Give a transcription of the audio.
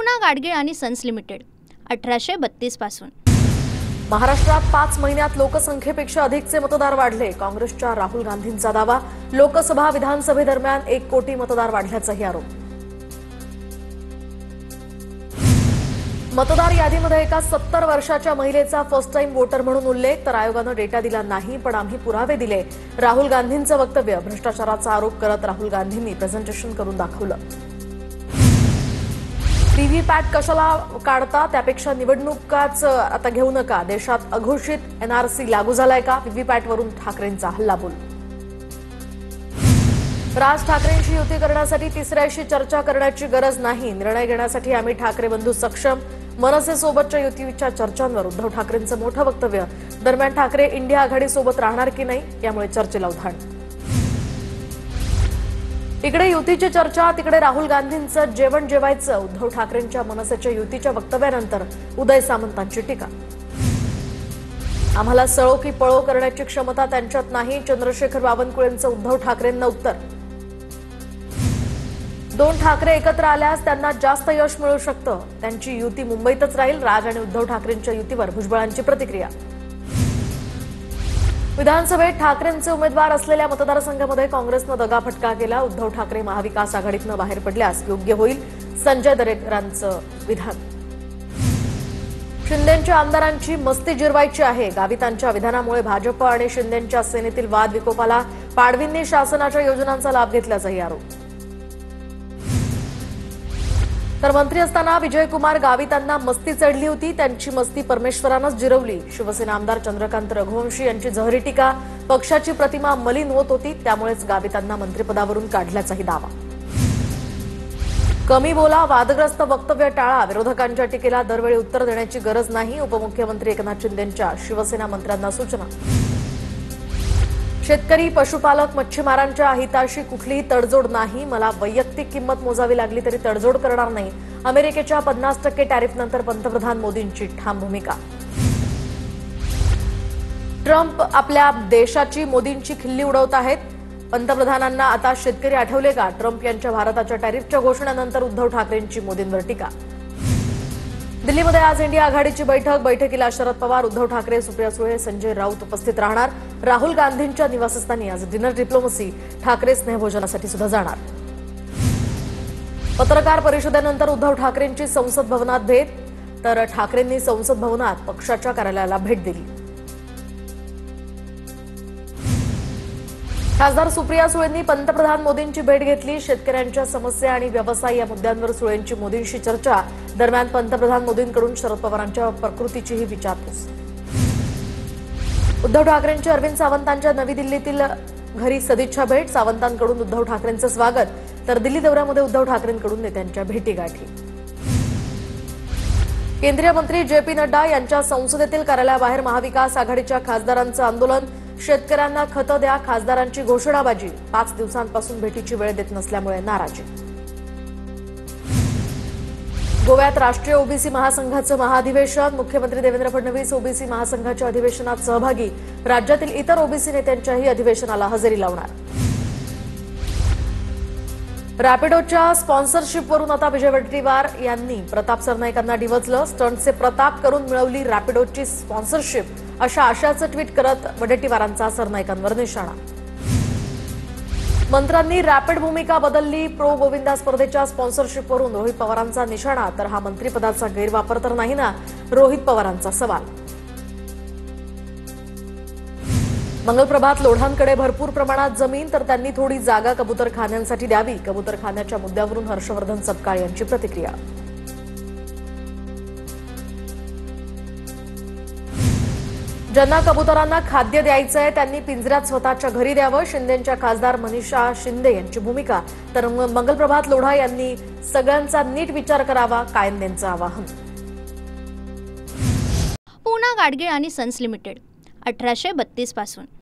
पूना गाडगीळ आणि sons limited 1832 पासून। महाराष्ट्रात 5 महिन्यात लोकसंख्येपेक्षा अधिकचे मतदार वाढले। काँग्रेसच्या राहुल गांधींचा दावा। लोकसभा विधानसभेदरम्यान 1 कोटी मतदार वाढल्याचाही आरोप। मतदार यादीमध्ये एका 70 वर्षाच्या महिलेचा फर्स्ट टाइम वोटर म्हणून उल्लेख, तर आयोगानं डेटा दिला नाही, पण आम्ही पुरावे दिले। राहुल गांधींचं वक्तव्य। भ्रष्टाचाराचा आरोप करत राहुल गांधींनी प्रेझेंटेशन करून दाखवलं। व्हीव्हीपॅट कशाला काढता, त्यापेक्षा निवडणुकाच आता घेऊ नका। देशात अघोषित एनआरसी लागू झालाय का? व्हीव्हीपॅटवरून ठाकरेंचा हल्लाबोल। राज ठाकरेंशी युती करण्यासाठी तिसऱ्याशी चर्चा करण्याची गरज नाही। निर्णय घेण्यासाठी आम्ही ठाकरे बंधू सक्षम। मनसेसोबतच्या युतीच्या चर्चांवर उद्धव ठाकरेंचं मोठं वक्तव्य। दरम्यान ठाकरे इंडिया आघाडीसोबत राहणार की नाही, यामुळे चर्चेला उधाण। इकडे युतीची चर्चा, तिकडे राहुल गांधींचं जेवण जेवायचं। उद्धव ठाकरेंच्या मनसेच्या युतीच्या वक्तव्यानंतर उदय सामंतांची टीका। आम्हाला सळो की पळो करण्याची क्षमता त्यांच्यात नाही। चंद्रशेखर बावनकुळेंचं उद्धव ठाकरेंना उत्तर। 2 ठाकरे एकत्र आल्यास त्यांना जास्त यश मिळू शकतं। त्यांची युती मुंबईतच राहील। राज आणि उद्धव ठाकरेंच्या युतीवर भुजबळांची प्रतिक्रिया। विधानसभेत ठाकरेंचे उमेदवार असलेल्या मतदारसंघामध्ये काँग्रेसनं दगाफटका केला। उद्धव ठाकरे महाविकास आघाडीतनं बाहेर पडल्यास योग्य होईल, संजय दरेकरांचं विधान। शिंदेंच्या आमदारांची मस्ती जिरवायची आहे। गावितांच्या विधानामुळे भाजप आणि शिंदेंच्या सेनेतील वाद विकोपाला। पाडवींनी शासनाच्या योजनांचा लाभ घेतल्याचाही आरोप। तर मंत्री असताना विजयकुमार गावितांना मस्ती चढली होती, त्यांची मस्ती परमेश्वरानंच जिरवली। शिवसेना आमदार चंद्रकांत रघुवंशी यांची जहरी टीका। पक्षाची प्रतिमा मलिन होत होती, त्यामुळेच गावितांना मंत्रिपदावरून काढल्याचाही दावा। कमी बोला, वादग्रस्त वक्तव्य टाळा। विरोधकांच्या टीकेला दरवेळी उत्तर देण्याची गरज नाही। उपमुख्यमंत्री एकनाथ शिंदेंच्या शिवसेना मंत्र्यांना सूचना। शेतकरी, पशुपालक, मच्छीमारांच्या हिताशी कुठलीही तडजोड नाही। मला वैयक्तिक किंमत मोजावी लागली तरी तडजोड करणार नाही। अमेरिकेच्या 50% टॅरिफनंतर पंतप्रधान मोदींची ठाम भूमिका। ट्रम्प आपल्या देशाची मोदींची खिल्ली उडवत आहेत। पंतप्रधानांना आता शेतकरी आठवले का? ट्रम्प यांच्या भारताच्या टॅरिफच्या घोषणेनंतर उद्धव ठाकरेंची मोदींवर टीका। दिल्लीमध्ये आज इंडिया आघाडीची बैठकीला शरद पवार, उद्धव ठाकरे, सुप्रिया सुळे, संजय राऊत उपस्थित राहणार। राहुल गांधींच्या निवासस्थानी आज डिनर डिप्लोमसी। ठाकरे स्नेहभोजनासाठी सुद्धा जाणार। पत्रकार परिषदेनंतर उद्धव ठाकरेंची संसद भवनात भेट, तर ठाकरेंनी संसद भवनात पक्षाच्या कार्यालयाला भेट दिली। खासदार सुप्रिया सुळेंनी पंतप्रधान मोदींची भेट घेतली। शेतकऱ्यांच्या समस्या आणि व्यवसाय या मुद्द्यांवर सुळेंची मोदींशी चर्चा। दरम्यान पंतप्रधान मोदींकडून शरद पवारांच्या प्रकृतीचीही विचारपूस। उद्धव ठाकरेंची अरविंद सावंतांच्या नवी दिल्लीतील घरी सदिच्छा भेट। सावंतांकडून उद्धव ठाकरेंचं स्वागत, तर दिल्ली दौऱ्यामध्ये उद्धव ठाकरेंकडून नेत्यांच्या भेटीगाठी। केंद्रीय मंत्री जे.पी. नड्डा यांच्या संसदेतील कार्यालयाबाहेर महाविकास आघाडीच्या खासदारांचं आंदोलन। शेतकऱ्यांना खतं द्या, खासदारांची घोषणाबाजी। 5 दिवसांपासून भेटीची वेळ देत नसल्यामुळे नाराजी। गोव्यात राष्ट्रीय ओबीसी महासंघाचं महाअधिवेशन। मुख्यमंत्री देवेंद्र फडणवीस ओबीसी महासंघाच्या अधिवेशनात सहभागी। राज्यातील इतर ओबीसी नेत्यांच्याही अधिवेशनाला हजेरी लावणार। रॅपिडोच्या स्पॉन्सरशिपवरून आता विजय वडेट्टीवार यांनी प्रताप सरनाईकांना डिवचलं। स्टंटचे प्रताप करून मिळवली रॅपिडोची स्पॉन्सरशिप, अशा आशयाचं ट्विट करत वडेट्टीवारांचा सरनाईकांवर निशाणा। मंत्र्यांनी रॅपिड भूमिका बदलली। प्रो गोविंदा स्पर्धेच्या स्पॉन्सरशिपवरून रोहित पवारांचा निशाणा, तर हा मंत्रिपदाचा गैरवापर तर नाही ना, रोहित पवारांचा सवाल। मंगलप्रभात लोढांकडे भरपूर प्रमाणात जमीन, तर त्यांनी थोडी जागा कबुतरखान्यांसाठी द्यावी। कबुतरखान्याच्या मुद्द्यावरून हर्षवर्धन सपकाळ यांची प्रतिक्रिया। ज्यांना कबुतरांना खाद्य द्यायचंय त्यांनी पिंजऱ्यात स्वतःच्या घरी द्यावं। शिंदेंच्या खासदार मनीषा शिंदे यांची भूमिका, तर मंगलप्रभात लोढा यांनी सगळ्यांचा नीट विचार करावा, कायंदेंचं आवाहन। पूना गाडगीळ आणि सन्स लिमिटेड 1832 पासून।